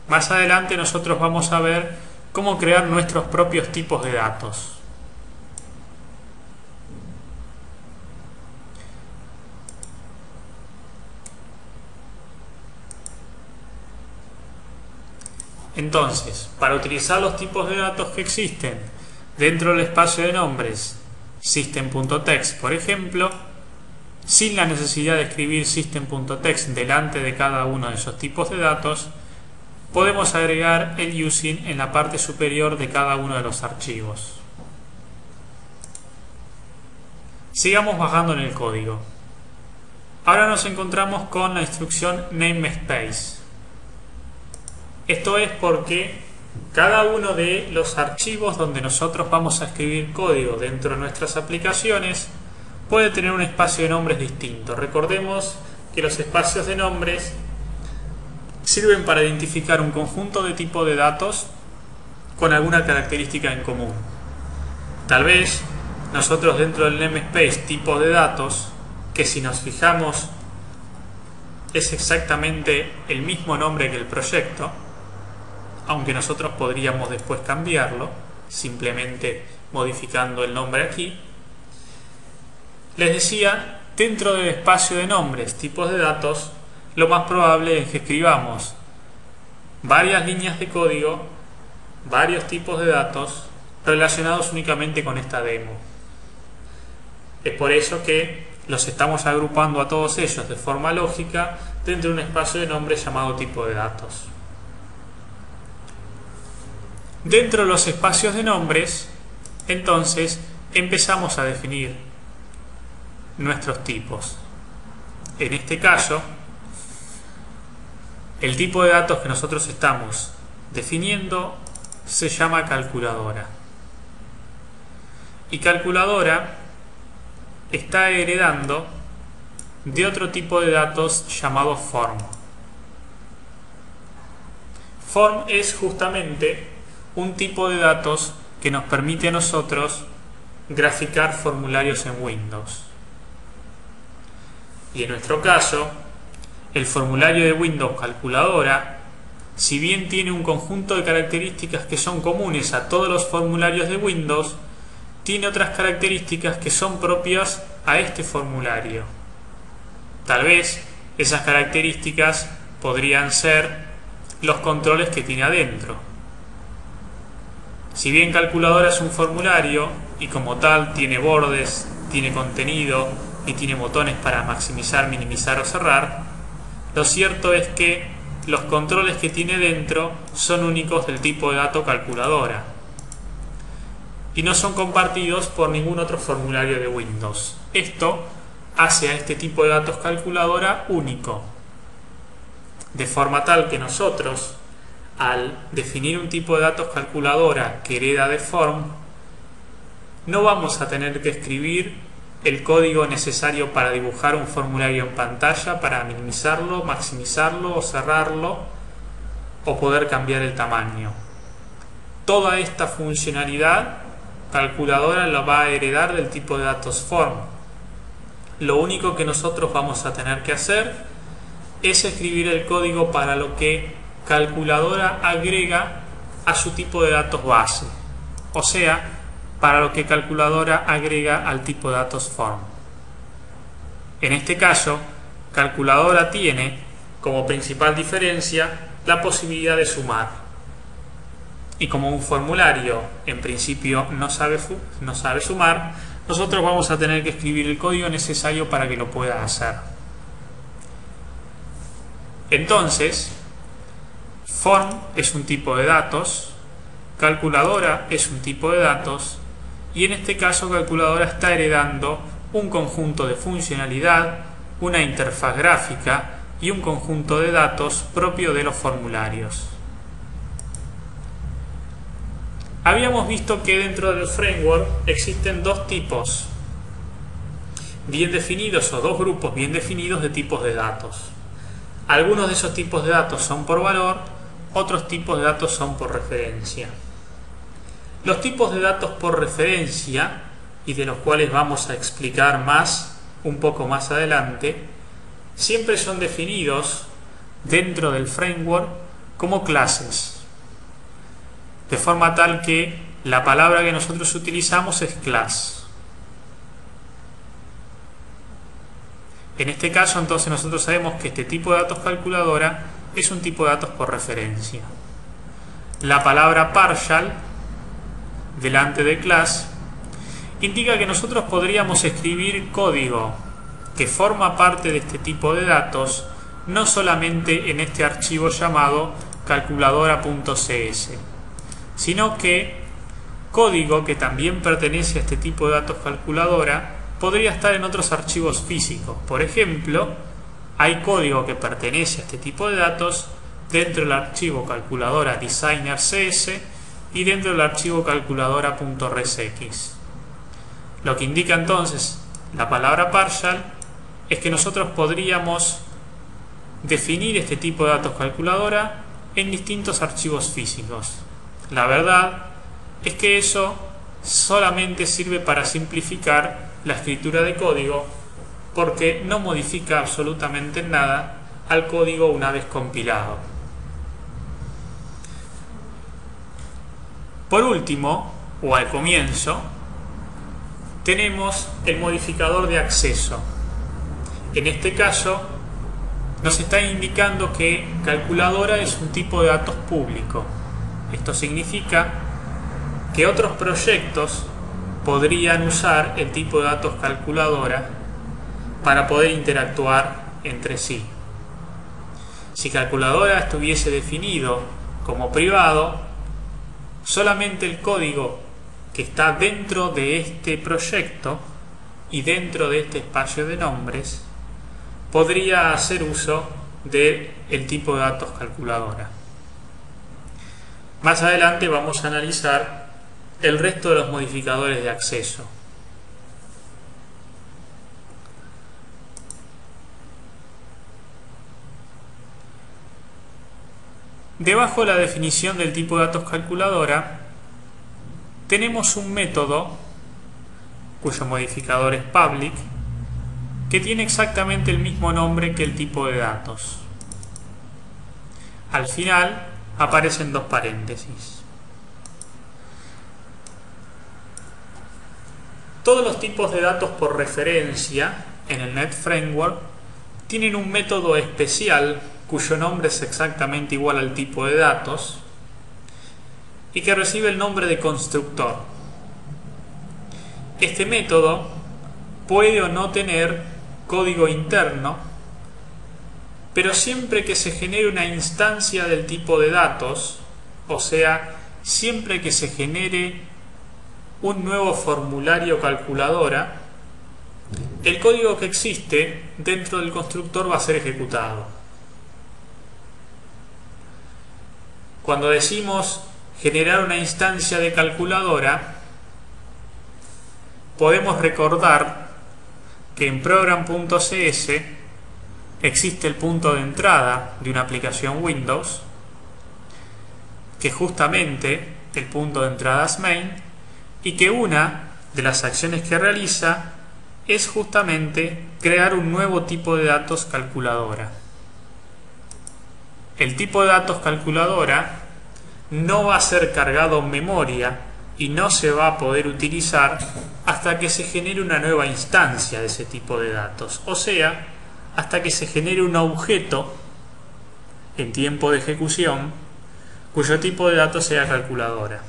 Más adelante nosotros vamos a ver cómo crear nuestros propios tipos de datos. Entonces, para utilizar los tipos de datos que existen dentro del espacio de nombres system.text, por ejemplo, sin la necesidad de escribir system.text delante de cada uno de esos tipos de datos, podemos agregar el using en la parte superior de cada uno de los archivos. Sigamos bajando en el código. Ahora nos encontramos con la instrucción namespace. Esto es porque cada uno de los archivos donde nosotros vamos a escribir código dentro de nuestras aplicaciones puede tener un espacio de nombres distinto. Recordemos que los espacios de nombres sirven para identificar un conjunto de tipo de datos con alguna característica en común. Tal vez nosotros dentro del namespace tipo de datos, que si nos fijamos es exactamente el mismo nombre que el proyecto, aunque nosotros podríamos después cambiarlo, simplemente modificando el nombre aquí. Les decía, dentro del espacio de nombres, tipos de datos, lo más probable es que escribamos varias líneas de código, varios tipos de datos relacionados únicamente con esta demo. Es por eso que los estamos agrupando a todos ellos de forma lógica dentro de un espacio de nombres llamado tipo de datos. Dentro de los espacios de nombres, entonces, empezamos a definir nuestros tipos. En este caso, el tipo de datos que nosotros estamos definiendo se llama calculadora. Y calculadora está heredando de otro tipo de datos llamado form. Form es justamente un tipo de datos que nos permite a nosotros graficar formularios en Windows. Y en nuestro caso, el formulario de Windows calculadora, si bien tiene un conjunto de características que son comunes a todos los formularios de Windows, tiene otras características que son propias a este formulario. Tal vez esas características podrían ser los controles que tiene adentro. Si bien calculadora es un formulario y como tal tiene bordes, tiene contenido y tiene botones para maximizar, minimizar o cerrar, lo cierto es que los controles que tiene dentro son únicos del tipo de dato calculadora y no son compartidos por ningún otro formulario de Windows. Esto hace a este tipo de datos calculadora único, de forma tal que nosotros, al definir un tipo de datos calculadora que hereda de form, no vamos a tener que escribir el código necesario para dibujar un formulario en pantalla, para minimizarlo, maximizarlo o cerrarlo, o poder cambiar el tamaño. Toda esta funcionalidad calculadora la va a heredar del tipo de datos form. Lo único que nosotros vamos a tener que hacer es escribir el código para lo que calculadora agrega a su tipo de datos base, o sea, para lo que calculadora agrega al tipo de datos form. En este caso, calculadora tiene como principal diferencia la posibilidad de sumar, y como un formulario en principio no sabe sumar, nosotros vamos a tener que escribir el código necesario para que lo pueda hacer. Entonces, form es un tipo de datos, calculadora es un tipo de datos, y en este caso calculadora está heredando un conjunto de funcionalidad, una interfaz gráfica y un conjunto de datos propio de los formularios. Habíamos visto que dentro del framework existen dos tipos bien definidos, o dos grupos bien definidos de tipos de datos. Algunos de esos tipos de datos son por valor, otros tipos de datos son por referencia. Los tipos de datos por referencia, y de los cuales vamos a explicar más un poco más adelante, siempre son definidos dentro del framework como clases, de forma tal que la palabra que nosotros utilizamos es class. En este caso, entonces, nosotros sabemos que este tipo de datos calculadora es un tipo de datos por referencia. La palabra partial delante de class indica que nosotros podríamos escribir código que forma parte de este tipo de datos, no solamente en este archivo llamado calculadora.cs, sino que código que también pertenece a este tipo de datos calculadora podría estar en otros archivos físicos. Por ejemplo, hay código que pertenece a este tipo de datos dentro del archivo calculadora designer.cs y dentro del archivo calculadora.resx. Lo que indica entonces la palabra partial es que nosotros podríamos definir este tipo de datos calculadora en distintos archivos físicos. La verdad es que eso solamente sirve para simplificar la escritura de código, porque no modifica absolutamente nada al código una vez compilado. Por último, o al comienzo, tenemos el modificador de acceso. En este caso, nos está indicando que calculadora es un tipo de datos público. Esto significa que otros proyectos podrían usar el tipo de datos calculadora para poder interactuar entre sí. Si calculadora estuviese definido como privado, solamente el código que está dentro de este proyecto y dentro de este espacio de nombres podría hacer uso del tipo de datos calculadora. Más adelante vamos a analizar el resto de los modificadores de acceso. Debajo de la definición del tipo de datos calculadora tenemos un método cuyo modificador es public, que tiene exactamente el mismo nombre que el tipo de datos. Al final aparecen dos paréntesis. Todos los tipos de datos por referencia en el Net Framework tienen un método especial cuyo nombre es exactamente igual al tipo de datos y que recibe el nombre de constructor. Este método puede o no tener código interno, pero siempre que se genere una instancia del tipo de datos, o sea, siempre que se genere un nuevo formulario calculadora, el código que existe dentro del constructor va a ser ejecutado. Cuando decimos generar una instancia de calculadora, podemos recordar que en program.cs existe el punto de entrada de una aplicación Windows, que es justamente el punto de entrada es main, y que una de las acciones que realiza es justamente crear un nuevo tipo de datos calculadora. El tipo de datos calculadora no va a ser cargado en memoria y no se va a poder utilizar hasta que se genere una nueva instancia de ese tipo de datos, o sea, hasta que se genere un objeto en tiempo de ejecución cuyo tipo de datos sea calculadora.